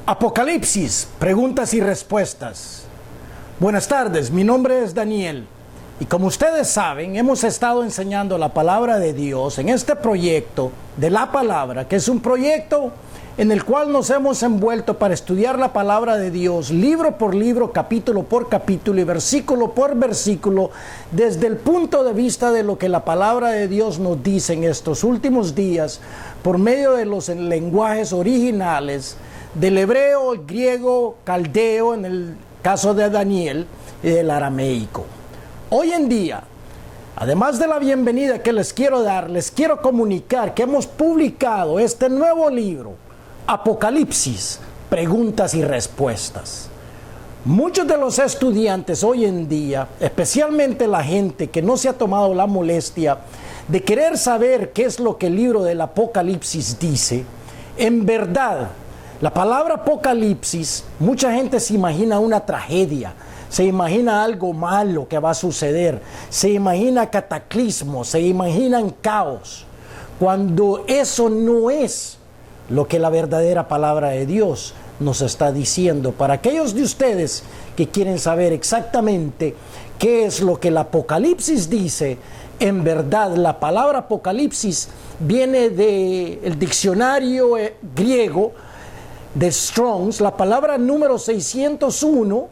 Apocalipsis, preguntas y respuestas. Buenas tardes, mi nombre es Daniel y como ustedes saben, hemos estado enseñando la palabra de Dios en este proyecto de la palabra, que es un proyecto en el cual nos hemos envuelto para estudiar la palabra de Dios, libro por libro, capítulo por capítulo y versículo por versículo, desde el punto de vista de lo que la palabra de Dios nos dice en estos últimos días, por medio de los lenguajes originales, del hebreo, el griego, caldeo, en el caso de Daniel, y del arameico. Hoy en día, además de la bienvenida que les quiero dar, les quiero comunicar que hemos publicado este nuevo libro, Apocalipsis, preguntas y respuestas. Muchos de los estudiantes hoy en día, especialmente la gente que no se ha tomado la molestia de querer saber qué es lo que el libro del Apocalipsis dice, en verdad, la palabra Apocalipsis, mucha gente se imagina una tragedia, se imagina algo malo que va a suceder, se imagina cataclismo, se imaginan caos, cuando eso no es lo que la verdadera palabra de Dios nos está diciendo. Para aquellos de ustedes que quieren saber exactamente qué es lo que el Apocalipsis dice, en verdad la palabra Apocalipsis viene del diccionario griego de Strong's, la palabra número 601,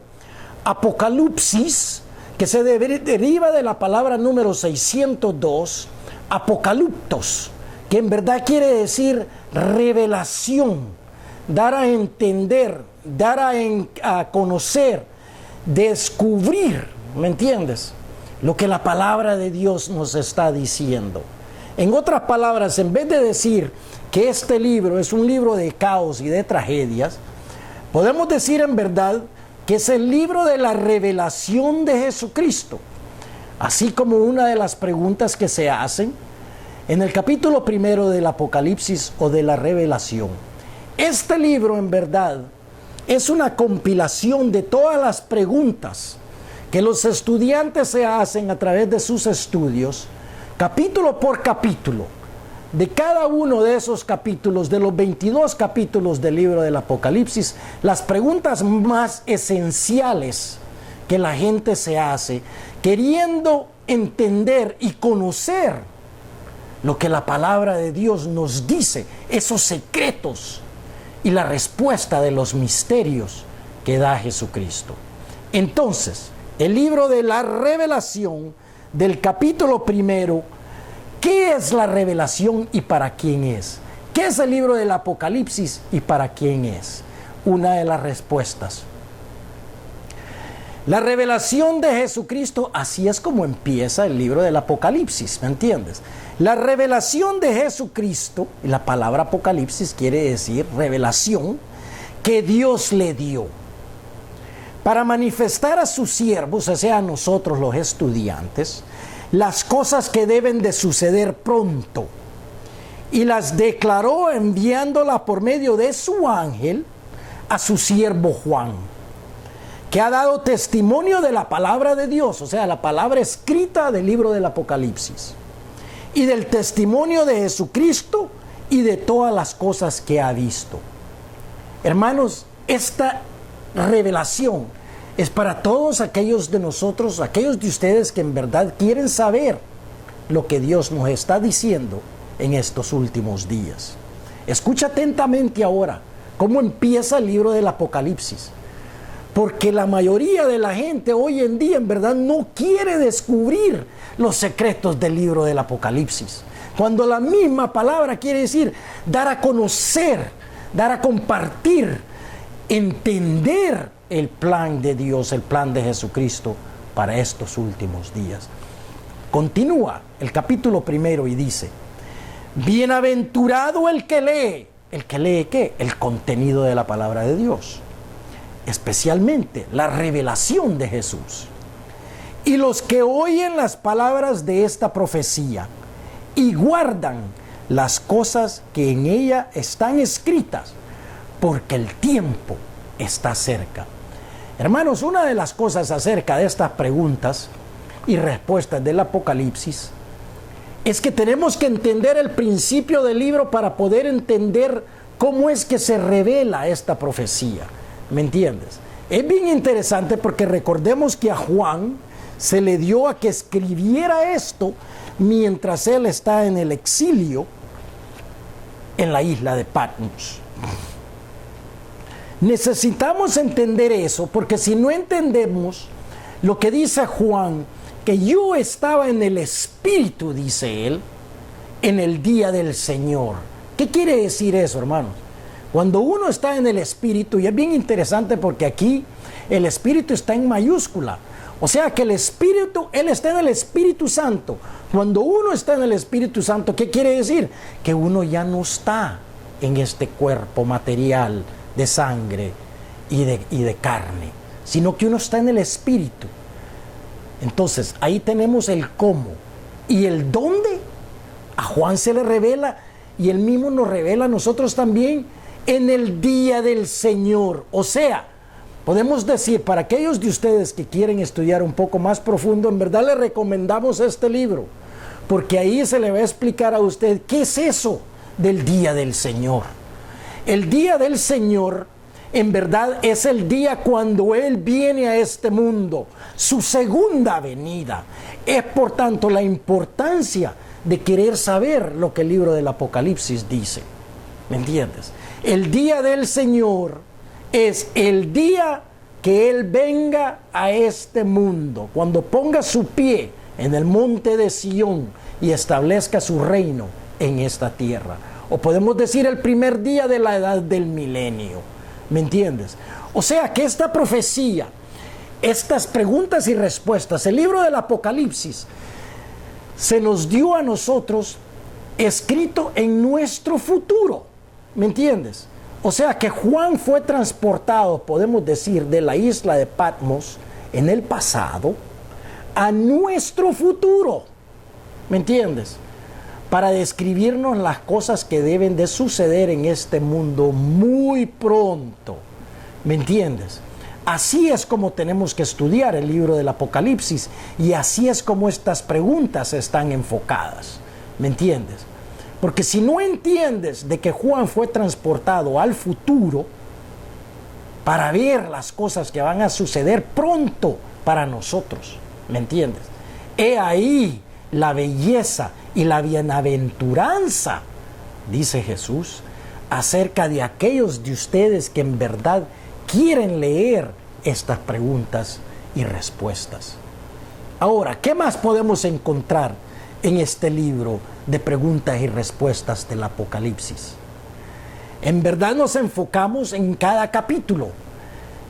apocalipsis, que se deriva de la palabra número 602, apocaliptos, que en verdad quiere decir revelación, dar a entender, dar a conocer, descubrir, ¿me entiendes? Lo que la palabra de Dios nos está diciendo. En otras palabras, en vez de decir que este libro es un libro de caos y de tragedias, podemos decir en verdad que es el libro de la revelación de Jesucristo. Así como una de las preguntas que se hacen en el capítulo primero del Apocalipsis o de la revelación. Este libro en verdad es una compilación de todas las preguntas que los estudiantes se hacen a través de sus estudios, capítulo por capítulo. De cada uno de esos capítulos, de los 22 capítulos del libro del Apocalipsis, las preguntas más esenciales que la gente se hace, queriendo entender y conocer lo que la palabra de Dios nos dice, esos secretos y la respuesta de los misterios que da Jesucristo. Entonces, el libro de la revelación del capítulo primero, ¿qué es la revelación y para quién es? ¿Qué es el libro del Apocalipsis y para quién es? Una de las respuestas. La revelación de Jesucristo, así es como empieza el libro del Apocalipsis, ¿me entiendes? La revelación de Jesucristo, y la palabra Apocalipsis quiere decir revelación, que Dios le dio para manifestar a sus siervos, o sea, a nosotros los estudiantes, las cosas que deben de suceder pronto, y las declaró enviándola por medio de su ángel a su siervo Juan, que ha dado testimonio de la palabra de Dios, o sea, la palabra escrita del libro del Apocalipsis, y del testimonio de Jesucristo y de todas las cosas que ha visto. Hermanos, esta revelación es para todos aquellos de nosotros, aquellos de ustedes que en verdad quieren saber lo que Dios nos está diciendo en estos últimos días. Escucha atentamente ahora cómo empieza el libro del Apocalipsis, porque la mayoría de la gente hoy en día en verdad no quiere descubrir los secretos del libro del Apocalipsis, cuando la misma palabra quiere decir dar a conocer, dar a compartir, entender el plan de Dios, el plan de Jesucristo para estos últimos días. Continúa el capítulo primero y dice: bienaventurado el que lee. ¿El que lee qué? El contenido de la palabra de Dios, especialmente la revelación de Jesús. Y los que oyen las palabras de esta profecía y guardan las cosas que en ella están escritas, porque el tiempo está cerca. Hermanos, una de las cosas acerca de estas preguntas y respuestas del Apocalipsis es que tenemos que entender el principio del libro para poder entender cómo es que se revela esta profecía. ¿Me entiendes? Es bien interesante porque recordemos que a Juan se le dio a que escribiera esto mientras él está en el exilio en la isla de Patmos. Necesitamos entender eso, porque si no entendemos lo que dice Juan, que yo estaba en el Espíritu, dice él, en el día del Señor. ¿Qué quiere decir eso, hermanos? Cuando uno está en el Espíritu, y es bien interesante porque aquí el Espíritu está en mayúscula, o sea que el Espíritu, Él está en el Espíritu Santo. Cuando uno está en el Espíritu Santo, ¿qué quiere decir? Que uno ya no está en este cuerpo material de sangre y de carne, sino que uno está en el Espíritu. Entonces, ahí tenemos el cómo. ¿Y el dónde? A Juan se le revela, y Él mismo nos revela a nosotros también, en el día del Señor. O sea, podemos decir, para aquellos de ustedes que quieren estudiar un poco más profundo, en verdad les recomendamos este libro, porque ahí se le va a explicar a usted qué es eso del día del Señor. El día del Señor, en verdad, es el día cuando Él viene a este mundo, su segunda venida. Es, por tanto, la importancia de querer saber lo que el libro del Apocalipsis dice. ¿Me entiendes? El día del Señor es el día que Él venga a este mundo, cuando ponga su pie en el monte de Sión y establezca su reino en esta tierra. O podemos decir el primer día de la edad del milenio. ¿Me entiendes? O sea que esta profecía, estas preguntas y respuestas, el libro del Apocalipsis, se nos dio a nosotros escrito en nuestro futuro. ¿Me entiendes? O sea que Juan fue transportado, podemos decir, de la isla de Patmos en el pasado a nuestro futuro. ¿Me entiendes? Para describirnos las cosas que deben de suceder en este mundo muy pronto. ¿Me entiendes? Así es como tenemos que estudiar el libro del Apocalipsis, y así es como estas preguntas están enfocadas. ¿Me entiendes? Porque si no entiendes de que Juan fue transportado al futuro para ver las cosas que van a suceder pronto para nosotros, ¿me entiendes? He ahí la belleza y la bienaventuranza, dice Jesús, acerca de aquellos de ustedes que en verdad quieren leer estas preguntas y respuestas. Ahora, ¿qué más podemos encontrar en este libro de preguntas y respuestas del Apocalipsis? En verdad nos enfocamos en cada capítulo.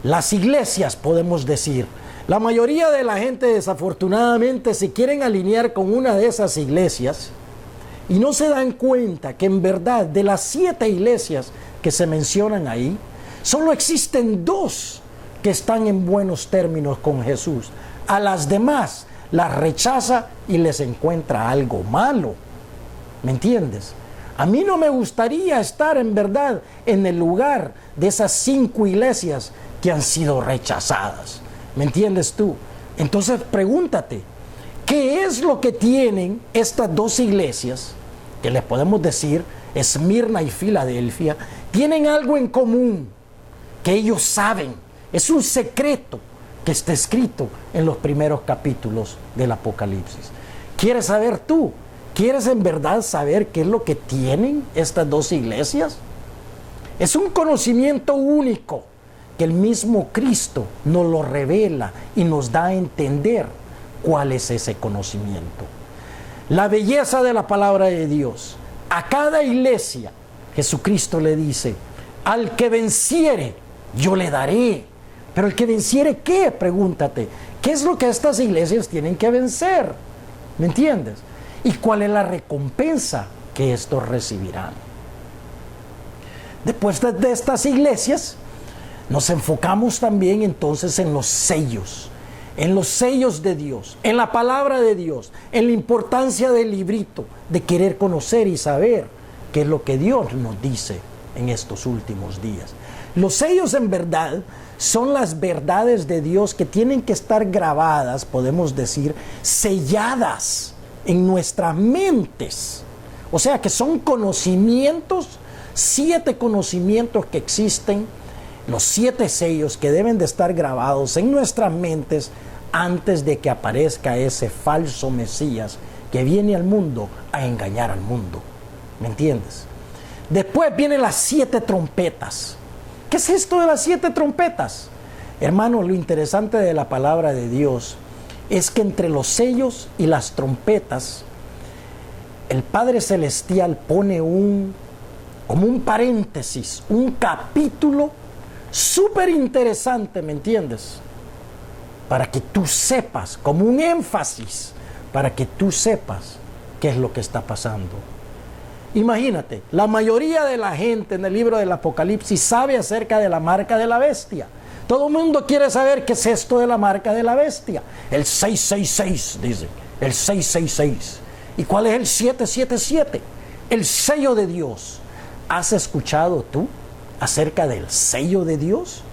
Las iglesias, podemos decir, la mayoría de la gente desafortunadamente se quieren alinear con una de esas iglesias y no se dan cuenta que en verdad de las 7 iglesias que se mencionan ahí, solo existen 2 que están en buenos términos con Jesús. A las demás las rechaza y les encuentra algo malo. ¿Me entiendes? A mí no me gustaría estar en verdad en el lugar de esas 5 iglesias que han sido rechazadas. ¿Me entiendes tú? Entonces pregúntate, ¿qué es lo que tienen estas 2 iglesias, que les podemos decir Esmirna y Filadelfia? Tienen algo en común que ellos saben. Es un secreto que está escrito en los primeros capítulos del Apocalipsis. ¿Quieres saber tú? ¿Quieres en verdad saber qué es lo que tienen estas 2 iglesias? Es un conocimiento único que el mismo Cristo nos lo revela y nos da a entender cuál es ese conocimiento. La belleza de la palabra de Dios. A cada iglesia, Jesucristo le dice, al que venciere, yo le daré. Pero el que venciere, ¿qué? Pregúntate. ¿Qué es lo que estas iglesias tienen que vencer? ¿Me entiendes? ¿Y cuál es la recompensa que estos recibirán? Después de estas iglesias, nos enfocamos también entonces en los sellos de Dios, en la palabra de Dios, en la importancia del librito, de querer conocer y saber qué es lo que Dios nos dice en estos últimos días. Los sellos en verdad son las verdades de Dios que tienen que estar grabadas, podemos decir, selladas en nuestras mentes. O sea que son conocimientos 7 conocimientos que existen, los 7 sellos que deben de estar grabados en nuestras mentes antes de que aparezca ese falso Mesías que viene al mundo a engañar al mundo. ¿Me entiendes? Después vienen las 7 trompetas. ¿Qué es esto de las 7 trompetas? Hermano, lo interesante de la palabra de Dios es que entre los sellos y las trompetas, el Padre Celestial pone como un paréntesis, un capítulo súper interesante, ¿me entiendes? Para que tú sepas, como un énfasis, para que tú sepas qué es lo que está pasando. Imagínate, la mayoría de la gente en el libro del Apocalipsis sabe acerca de la marca de la bestia. Todo el mundo quiere saber qué es esto de la marca de la bestia. El 666, dice, el 666. ¿Y cuál es el 777? El sello de Dios. ¿Has escuchado tú acerca del sello de Dios?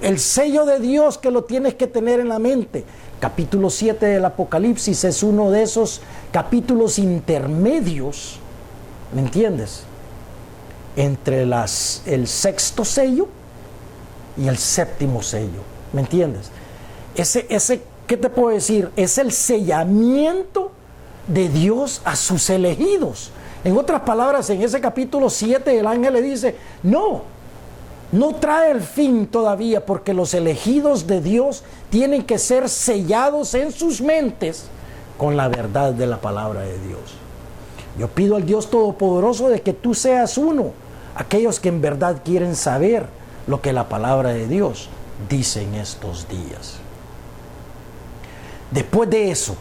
El sello de Dios que lo tienes que tener en la mente. Capítulo 7 del Apocalipsis es uno de esos capítulos intermedios, ¿me entiendes? Entre el 6º sello y el 7º sello, ¿me entiendes? Ese, ¿qué te puedo decir? Es el sellamiento de Dios a sus elegidos. En otras palabras, en ese capítulo 7 el ángel le dice, no trae el fin todavía, porque los elegidos de Dios tienen que ser sellados en sus mentes con la verdad de la palabra de Dios. Yo pido al Dios Todopoderoso de que tú seas uno, aquellos que en verdad quieren saber lo que la palabra de Dios dice en estos días. Después de eso,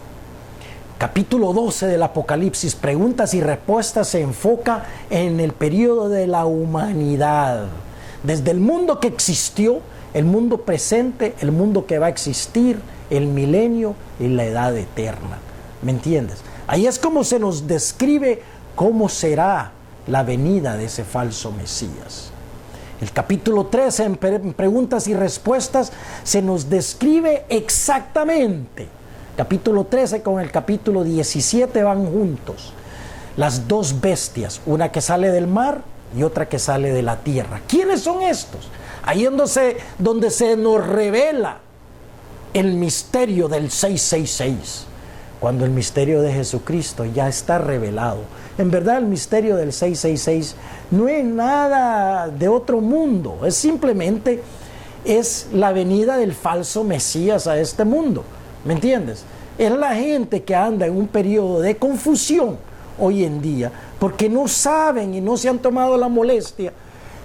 capítulo 12 del Apocalipsis, preguntas y respuestas, se enfoca en el periodo de la humanidad. Desde el mundo que existió, el mundo presente, el mundo que va a existir, el milenio y la edad eterna. ¿Me entiendes? Ahí es como se nos describe cómo será la venida de ese falso Mesías. El capítulo 13, en preguntas y respuestas, se nos describe exactamente. Capítulo 13 con el capítulo 17 van juntos. Las 2 bestias, una que sale del mar y otra que sale de la tierra. ¿Quiénes son estos? Ahí es donde se nos revela el misterio del 666. Cuando el misterio de Jesucristo ya está revelado. En verdad, el misterio del 666 no es nada de otro mundo. Es simplemente la venida del falso Mesías a este mundo. ¿Me entiendes? Es la gente que anda en un periodo de confusión hoy en día, porque no saben y no se han tomado la molestia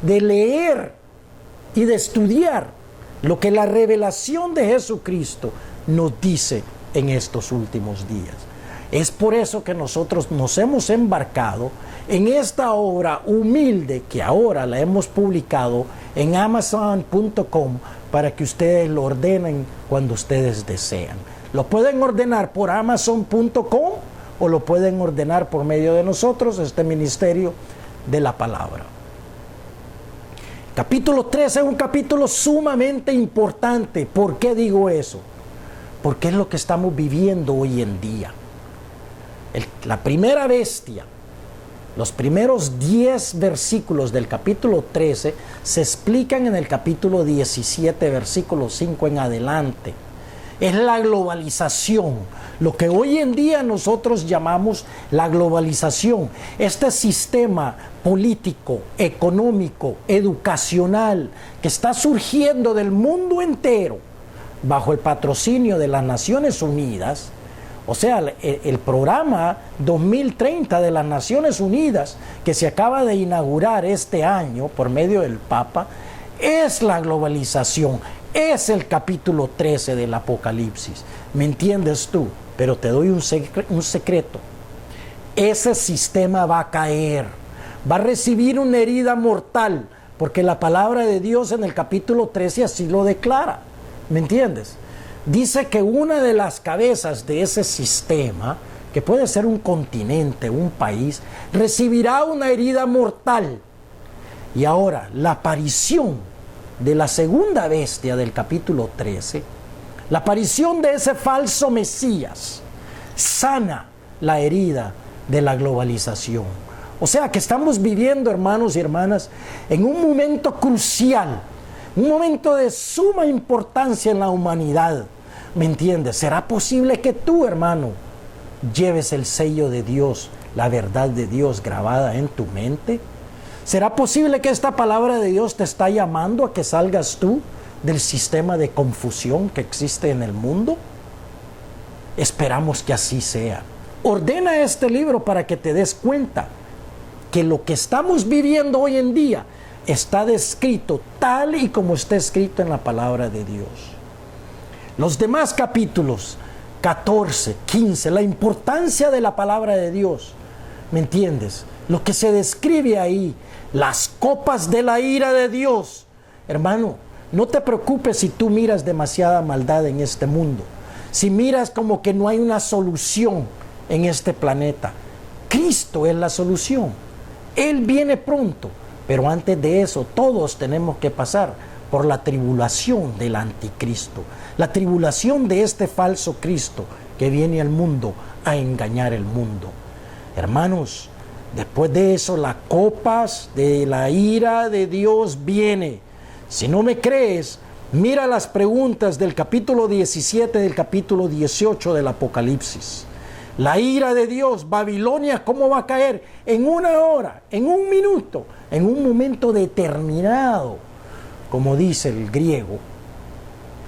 de leer y de estudiar lo que la revelación de Jesucristo nos dice en estos últimos días. Es por eso que nosotros nos hemos embarcado en esta obra humilde que ahora la hemos publicado en Amazon.com para que ustedes lo ordenen cuando ustedes desean. Lo pueden ordenar por Amazon.com o lo pueden ordenar por medio de nosotros, este ministerio de la palabra. Capítulo 13 es un capítulo sumamente importante. ¿Por qué digo eso? Porque es lo que estamos viviendo hoy en día. La primera bestia, los primeros 10 versículos del capítulo 13 se explican en el capítulo 17, versículo 5 en adelante. Es la globalización, lo que hoy en día nosotros llamamos la globalización. Este sistema político, económico, educacional que está surgiendo del mundo entero bajo el patrocinio de las Naciones Unidas, o sea, el programa 2030 de las Naciones Unidas que se acaba de inaugurar este año por medio del Papa, es la globalización. Es el capítulo 13 del Apocalipsis. ¿Me entiendes tú? Pero te doy un secreto. Ese sistema va a caer. Va a recibir una herida mortal. Porque la palabra de Dios en el capítulo 13 así lo declara. ¿Me entiendes? Dice que una de las cabezas de ese sistema, que puede ser un continente, un país, recibirá una herida mortal. Y ahora, la aparición de la segunda bestia del capítulo 13, la aparición de ese falso Mesías, sana la herida de la globalización. O sea que estamos viviendo, hermanos y hermanas, en un momento crucial, un momento de suma importancia en la humanidad. ¿Me entiendes? ¿Será posible que tú, hermano, lleves el sello de Dios, la verdad de Dios grabada en tu mente? ¿Será posible que esta palabra de Dios te está llamando a que salgas tú del sistema de confusión que existe en el mundo? Esperamos que así sea. Ordena este libro para que te des cuenta que lo que estamos viviendo hoy en día está descrito tal y como está escrito en la palabra de Dios. Los demás capítulos, 14, 15, la importancia de la palabra de Dios, ¿me entiendes? Lo que se describe ahí, las copas de la ira de Dios. Hermano, no te preocupes si tú miras demasiada maldad en este mundo, si miras como que no hay una solución en este planeta. Cristo es la solución. Él viene pronto, pero antes de eso todos tenemos que pasar por la tribulación del anticristo, la tribulación de este falso Cristo que viene al mundo a engañar el mundo. Hermanos, después de eso las copas de la ira de Dios viene. Si no me crees, mira las preguntas del capítulo 17 del capítulo 18 del Apocalipsis. La ira de Dios, Babilonia, ¿cómo va a caer? En una hora, en un minuto, en un momento determinado. Como dice el griego,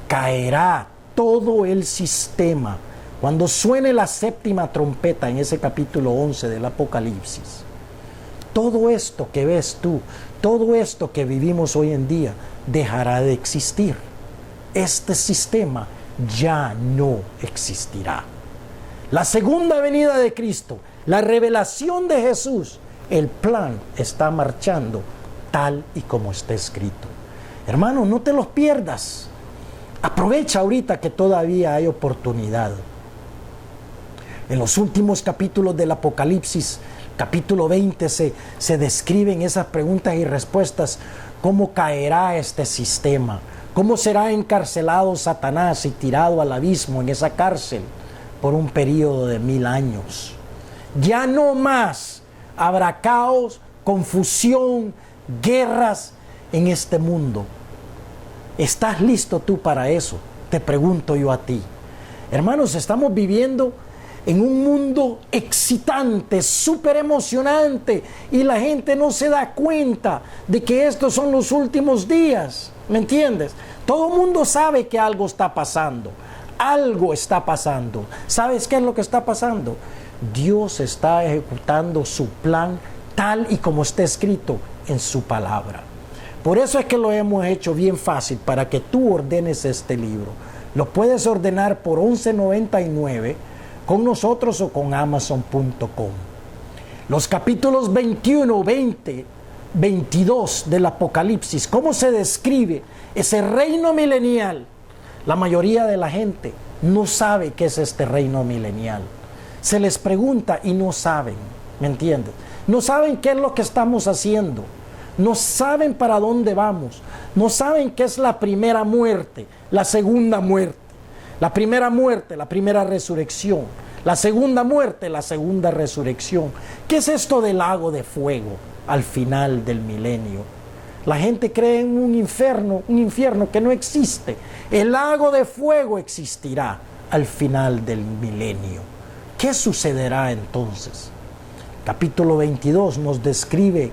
caerá todo el sistema. Cuando suene la séptima trompeta en ese capítulo 11 del Apocalipsis, todo esto que ves tú, todo esto que vivimos hoy en día, dejará de existir. Este sistema ya no existirá. La segunda venida de Cristo, la revelación de Jesús, el plan está marchando tal y como está escrito. Hermano, no te los pierdas. Aprovecha ahorita que todavía hay oportunidad. En los últimos capítulos del Apocalipsis, capítulo 20, se describen esas preguntas y respuestas. ¿Cómo caerá este sistema? ¿Cómo será encarcelado Satanás y tirado al abismo en esa cárcel por un periodo de 1000 años? Ya no más habrá caos, confusión, guerras en este mundo. ¿Estás listo tú para eso? Te pregunto yo a ti. Hermanos, estamos viviendo en un mundo excitante, súper emocionante, y la gente no se da cuenta de que estos son los últimos días. ¿Me entiendes? Todo el mundo sabe que algo está pasando. Algo está pasando. ¿Sabes qué es lo que está pasando? Dios está ejecutando su plan tal y como está escrito en su palabra. Por eso es que lo hemos hecho bien fácil para que tú ordenes este libro. Lo puedes ordenar por $11.99 con nosotros o con Amazon.com. Los capítulos 21, 20, 22 del Apocalipsis, ¿cómo se describe ese reino milenial? La mayoría de la gente no sabe qué es este reino milenial. Se les pregunta y no saben, ¿me entiendes? No saben qué es lo que estamos haciendo. No saben para dónde vamos. No saben qué es la primera muerte, la segunda muerte. La primera muerte, la primera resurrección. La segunda muerte, la segunda resurrección. ¿Qué es esto del lago de fuego al final del milenio? La gente cree en un infierno que no existe. El lago de fuego existirá al final del milenio. ¿Qué sucederá entonces? Capítulo 22 nos describe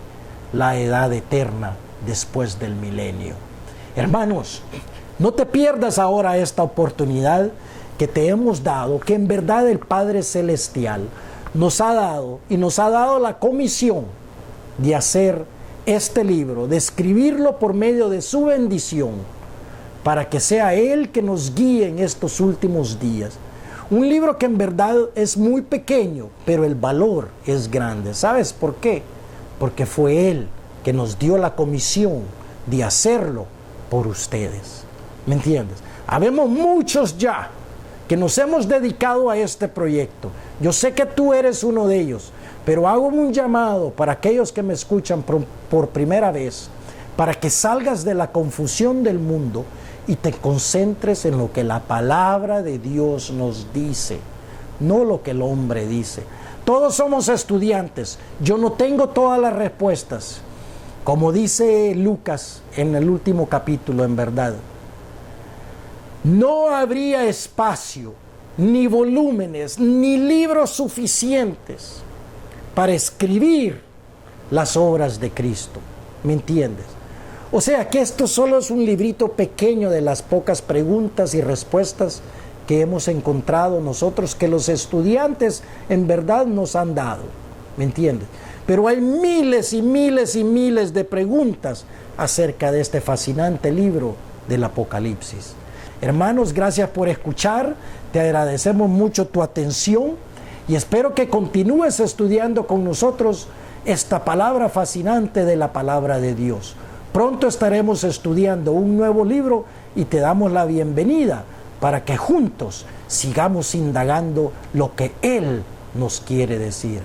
la edad eterna después del milenio. Hermanos, no te pierdas ahora esta oportunidad que te hemos dado, que en verdad el Padre Celestial nos ha dado, y nos ha dado la comisión de hacer este libro, de escribirlo por medio de su bendición, para que sea Él que nos guíe en estos últimos días. Un libro que en verdad es muy pequeño, pero el valor es grande. ¿Sabes por qué? Porque fue Él que nos dio la comisión de hacerlo por ustedes. ¿Me entiendes? Habemos muchos ya que nos hemos dedicado a este proyecto. Yo sé que tú eres uno de ellos, pero hago un llamado para aquellos que me escuchan por primera vez, para que salgas de la confusión del mundo y te concentres en lo que la palabra de Dios nos dice, no lo que el hombre dice. Todos somos estudiantes. Yo no tengo todas las respuestas. Como dice Lucas en el último capítulo, en verdad, no habría espacio, ni volúmenes, ni libros suficientes para escribir las obras de Cristo. ¿Me entiendes? O sea que esto solo es un librito pequeño de las pocas preguntas y respuestas que hemos encontrado nosotros, que los estudiantes en verdad nos han dado. ¿Me entiendes? Pero hay miles y miles y miles de preguntas acerca de este fascinante libro del Apocalipsis. Hermanos, gracias por escuchar. Te agradecemos mucho tu atención y espero que continúes estudiando con nosotros esta palabra fascinante de la palabra de Dios. Pronto estaremos estudiando un nuevo libro y te damos la bienvenida para que juntos sigamos indagando lo que Él nos quiere decir.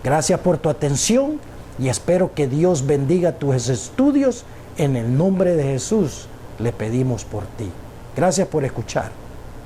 Gracias por tu atención y espero que Dios bendiga tus estudios. En el nombre de Jesús le pedimos por ti. Gracias por escuchar.